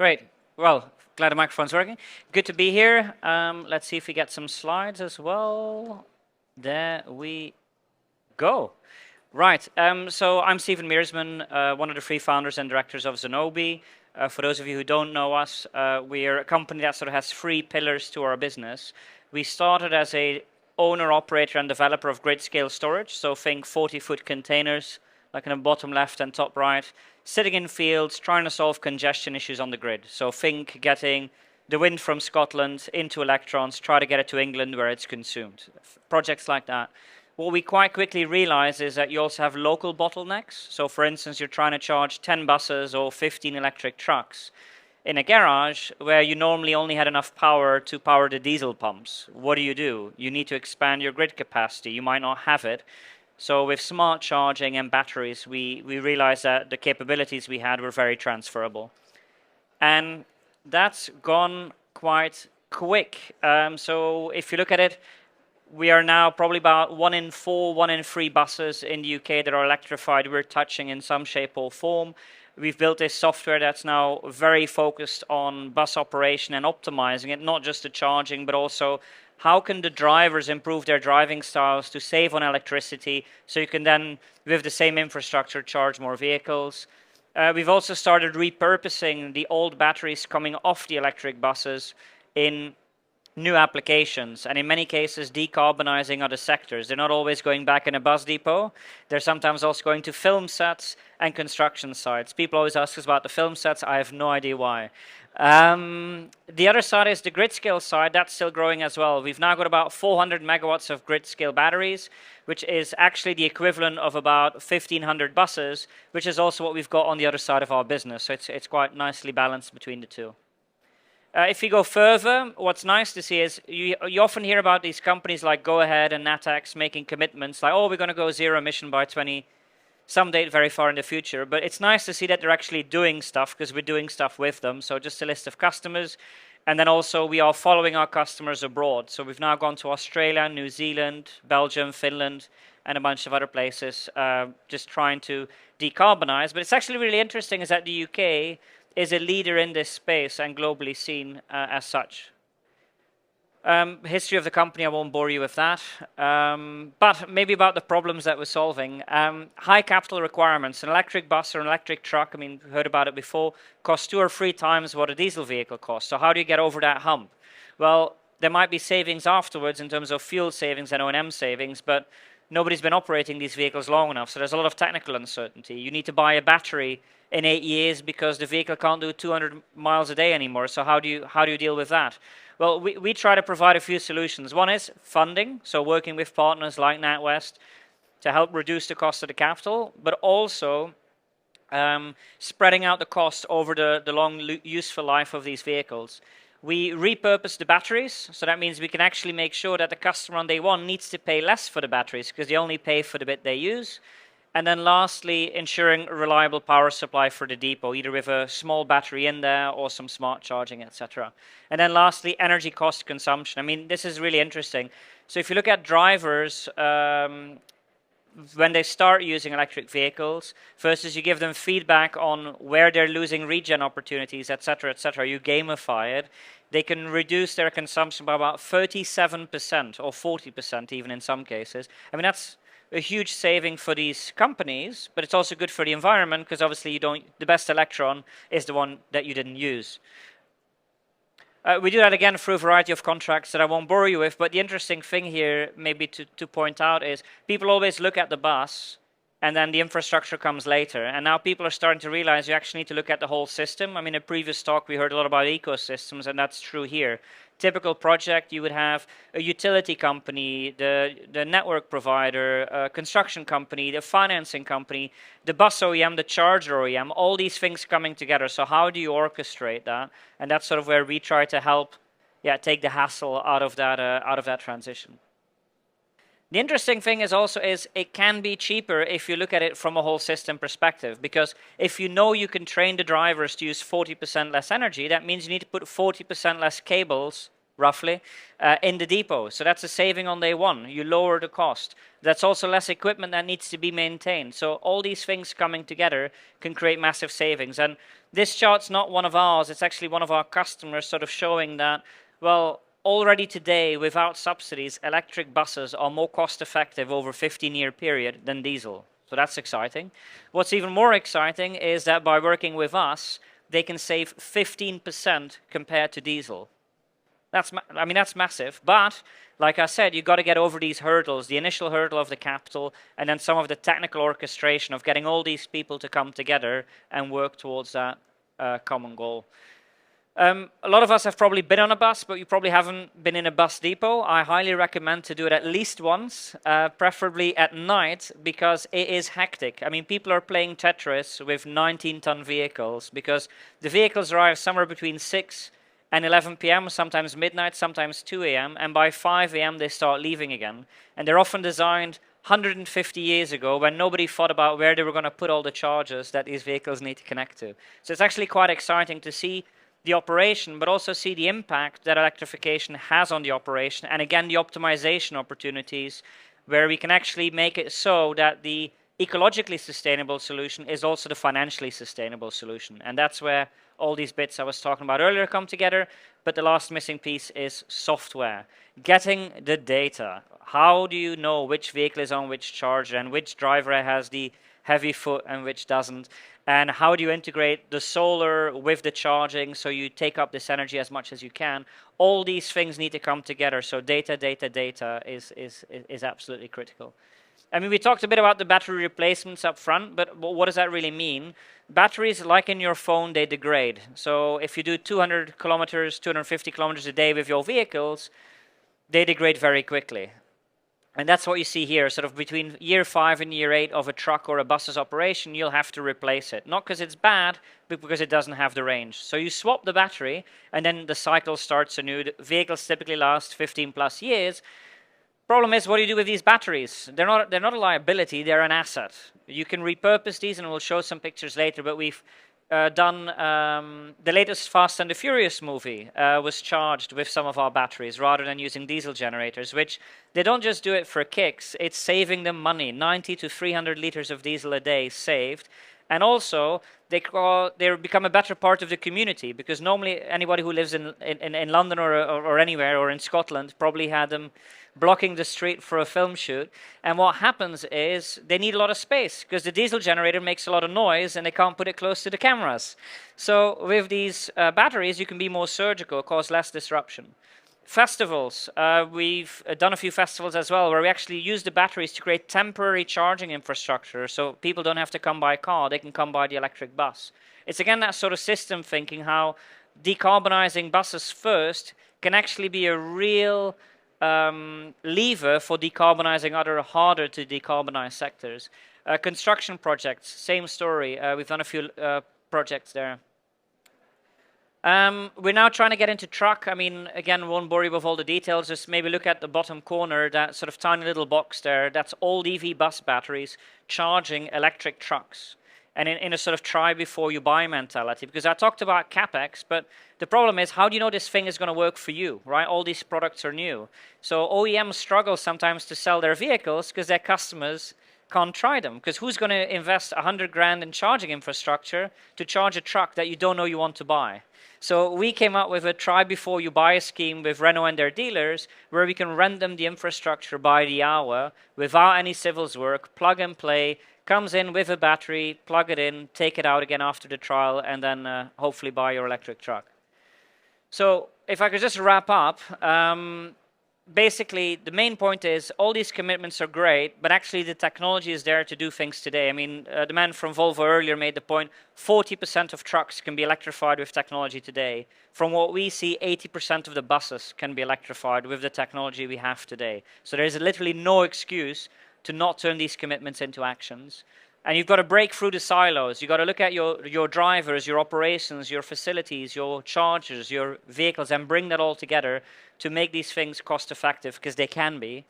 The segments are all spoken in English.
Great. Well, glad the microphone's working. Good to be here. Let's see if we get some slides as well. There we go. Right. So I'm Stephen Meersman, one of the three founders and directors of Zenobe. For those of you who don't know us, we are a company that sort of has three pillars to our business. We started as a owner, operator, and developer of grid-scale storage. So think 40-foot containers, like in the bottom left and top right, sitting in fields, trying to solve congestion issues on the grid. So think getting the wind from Scotland into electrons, try to get it to England where it's consumed. Projects like that. What we quite quickly realize is that you also have local bottlenecks. So for instance, you're trying to charge 10 buses or 15 electric trucks in a garage where you normally only had enough power to power the diesel pumps. What do? You need to expand your grid capacity. You might not have it. So with smart charging and batteries, we realized that the capabilities we had were very transferable. And that's gone quite quick. So if you look at it, we are now probably about 1 in 4, 1 in 3 buses in the UK that are electrified we're touching in some shape or form. We've built this software that's now very focused on bus operation and optimizing it, not just the charging, but also how can the drivers improve their driving styles to save on electricity so you can then, with the same infrastructure, charge more vehicles. We've also started repurposing the old batteries coming off the electric buses in new applications, and in many cases decarbonizing other sectors. They're not always going back in a bus depot. They're sometimes also going to film sets and construction sites. People always ask us about the film sets. I have no idea why. The other side is the grid scale side. That's still growing as well. We've now got about 400 megawatts of grid scale batteries, which is actually the equivalent of about 1,500 buses, which is also what we've got on the other side of our business. So it's quite nicely balanced between the two. If you go further, what's nice to see is you often hear about these companies like Go Ahead and Natax making commitments like, oh, we're going to go zero emission by some date very far in the future. But it's nice to see that they're actually doing stuff because we're doing stuff with them. So just a list of customers. And then also we are following our customers abroad. So we've now gone to Australia, New Zealand, Belgium, Finland, and a bunch of other places just trying to decarbonize. But it's actually really interesting is that the UK is a leader in this space and globally seen as such. History of the company, I won't bore you with that. But maybe about the problems that we're solving. High capital requirements. An electric bus or an electric truck, I mean, we heard about it before, costs 2 or 3 times what a diesel vehicle costs. So how do you get over that hump? Well, there might be savings afterwards in terms of fuel savings and O&M savings, but nobody's been operating these vehicles long enough. So there's a lot of technical uncertainty. You need to buy a battery in 8 years because the vehicle can't do 200 miles a day anymore. So how do you deal with that? Well, we try to provide a few solutions. One is funding, so working with partners like NatWest to help reduce the cost of the capital, but also spreading out the cost over the long useful life of these vehicles. We repurpose the batteries, so that means we can actually make sure that the customer on day one needs to pay less for the batteries because they only pay for the bit they use. And then lastly, ensuring a reliable power supply for the depot, either with a small battery in there or some smart charging, etc. And then lastly, energy cost consumption. I mean, this is really interesting. So if you look at drivers, when they start using electric vehicles, versus you give them feedback on where they're losing regen opportunities, etc., you gamify it, they can reduce their consumption by about 37% or 40% even in some cases. I mean, that's a huge saving for these companies, but it's also good for the environment because obviously the best electron is the one that you didn't use. We do that again through a variety of contracts that I won't bore you with, but the interesting thing here maybe to point out is people always look at the bus and then the infrastructure comes later. And now people are starting to realize you actually need to look at the whole system. I mean, in a previous talk, we heard a lot about ecosystems, and that's true here. Typical project, you would have a utility company, the network provider, a construction company, the financing company, the bus OEM, the charger OEM, all these things coming together. So how do you orchestrate that? And that's sort of where we try to help take the hassle out of that transition. The interesting thing is also it can be cheaper if you look at it from a whole system perspective, because if you know you can train the drivers to use 40% less energy, that means you need to put 40% less cables roughly, in the depot. So that's a saving on day one. You lower the cost. That's also less equipment that needs to be maintained. So all these things coming together can create massive savings. And this chart's not one of ours. It's actually one of our customers sort of showing that, well, already today, without subsidies, electric buses are more cost effective over a 15-year period than diesel. So that's exciting. What's even more exciting is that by working with us, they can save 15% compared to diesel. That's massive. But like I said, you've got to get over these hurdles, the initial hurdle of the capital, and then some of the technical orchestration of getting all these people to come together and work towards that common goal. A lot of us have probably been on a bus, but you probably haven't been in a bus depot. I highly recommend to do it at least once, preferably at night, because it is hectic. I mean, people are playing Tetris with 19-ton vehicles, because the vehicles arrive somewhere between 6 and 11 p.m., sometimes midnight, sometimes 2 a.m., and by 5 a.m. they start leaving again. And they're often designed 150 years ago when nobody thought about where they were going to put all the chargers that these vehicles need to connect to. So it's actually quite exciting to see the operation, but also see the impact that electrification has on the operation, and again, the optimization opportunities where we can actually make it so that the ecologically sustainable solution is also the financially sustainable solution. And that's where all these bits I was talking about earlier come together. But the last missing piece is software. Getting the data. How do you know which vehicle is on which charger and which driver has the heavy foot and which doesn't? And how do you integrate the solar with the charging so you take up this energy as much as you can? All these things need to come together. So data is absolutely critical. I mean, we talked a bit about the battery replacements up front, but what does that really mean? Batteries, like in your phone, they degrade. So if you do 200 kilometers, 250 kilometers a day with your vehicles, they degrade very quickly. And that's what you see here, sort of between year 5 and year 8 of a truck or a bus's operation, you'll have to replace it. Not because it's bad, but because it doesn't have the range. So you swap the battery, and then the cycle starts anew. The vehicles typically last 15 plus years. Problem is, what do you do with these batteries? They're not a liability, they're an asset. You can repurpose these, and we'll show some pictures later, but we've done the latest Fast and the Furious movie was charged with some of our batteries rather than using diesel generators, which they don't just do it for kicks, it's saving them money, 90 to 300 liters of diesel a day saved. And also, they become a better part of the community, because normally anybody who lives in London or anywhere, or in Scotland, probably had them blocking the street for a film shoot. And what happens is they need a lot of space, because the diesel generator makes a lot of noise and they can't put it close to the cameras. So with these batteries, you can be more surgical, cause less disruption. Festivals. We've done a few festivals as well where we actually use the batteries to create temporary charging infrastructure, so people don't have to come by car, they can come by the electric bus. It's again that sort of system thinking, how decarbonizing buses first can actually be a real lever for decarbonizing other harder to decarbonize sectors. Construction projects, same story. We've done a few projects there. We're now trying to get into truck. I mean, again, won't bore you with all the details. Just maybe look at the bottom corner, that sort of tiny little box there. That's old EV bus batteries charging electric trucks. And in a sort of try before you buy mentality. Because I talked about CapEx, but the problem is, how do you know this thing is going to work for you, right? All these products are new. So OEMs struggle sometimes to sell their vehicles because their customers can't try them. Because who's going to invest 100 grand in charging infrastructure to charge a truck that you don't know you want to buy? So we came up with a try before you buy scheme with Renault and their dealers, where we can rent them the infrastructure by the hour without any civils work, plug and play, comes in with a battery, plug it in, take it out again after the trial, and then hopefully buy your electric truck. So if I could just wrap up, basically the main point is all these commitments are great, but actually the technology is there to do things today. I mean, the man from Volvo earlier made the point, 40% of trucks can be electrified with technology today. From what we see, 80% of the buses can be electrified with the technology we have today. So there is literally no excuse to not turn these commitments into actions. And you've got to break through the silos. You've got to look at your drivers, your operations, your facilities, your chargers, your vehicles, and bring that all together to make these things cost effective, because they can be.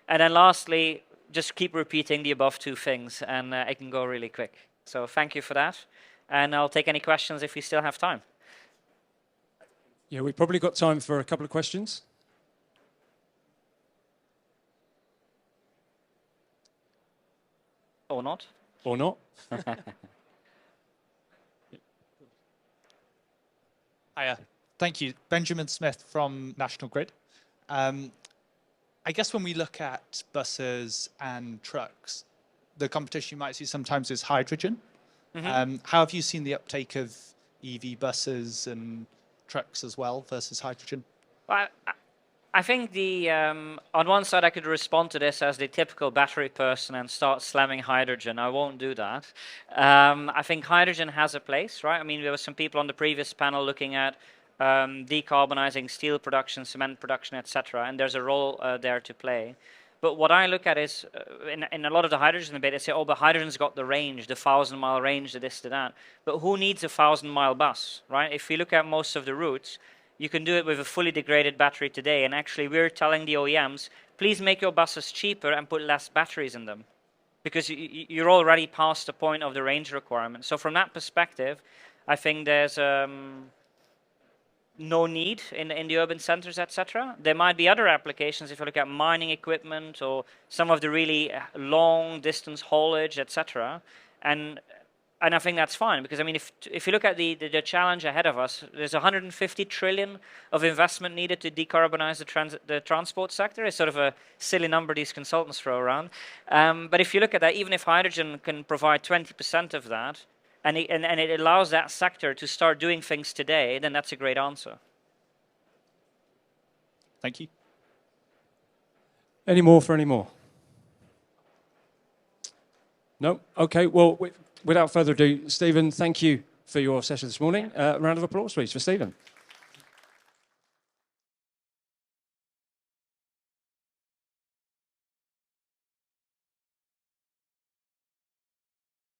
And then lastly, just keep repeating the above two things, and it can go really quick. So thank you for that. And I'll take any questions if we still have time. Yeah, we've probably got time for a couple of questions. Or not? Or not. Hiya. Thank you. Benjamin Smith from National Grid. I guess when we look at buses and trucks, the competition you might see sometimes is hydrogen. How have you seen the uptake of EV buses and trucks as well versus hydrogen? I think on one side I could respond to this as the typical battery person and start slamming hydrogen. I won't do that. I think hydrogen has a place, right? I mean, there were some people on the previous panel looking at decarbonizing steel production, cement production, etc. And there's a role there to play. But what I look at is, in a lot of the hydrogen debate, they say, oh, but hydrogen's got the range, the 1,000-mile range, the this, the that. But who needs a 1,000-mile bus, right? If you look at most of the routes, you can do it with a fully degraded battery today. And actually, we're telling the OEMs, please make your buses cheaper and put less batteries in them, because you're already past the point of the range requirement. So from that perspective, I think there's no need in the urban centers, etc. There might be other applications if you look at mining equipment or some of the really long distance haulage, etc. And I think that's fine, because I mean, if you look at the challenge ahead of us, there's 150 trillion of investment needed to decarbonize the transport sector. It's sort of a silly number these consultants throw around. But if you look at that, even if hydrogen can provide 20% of that, and it allows that sector to start doing things today, then that's a great answer. Thank you. Any more for any more? No? Okay, well, without further ado, Stephen, thank you for your session this morning. Round of applause, please, for Stephen.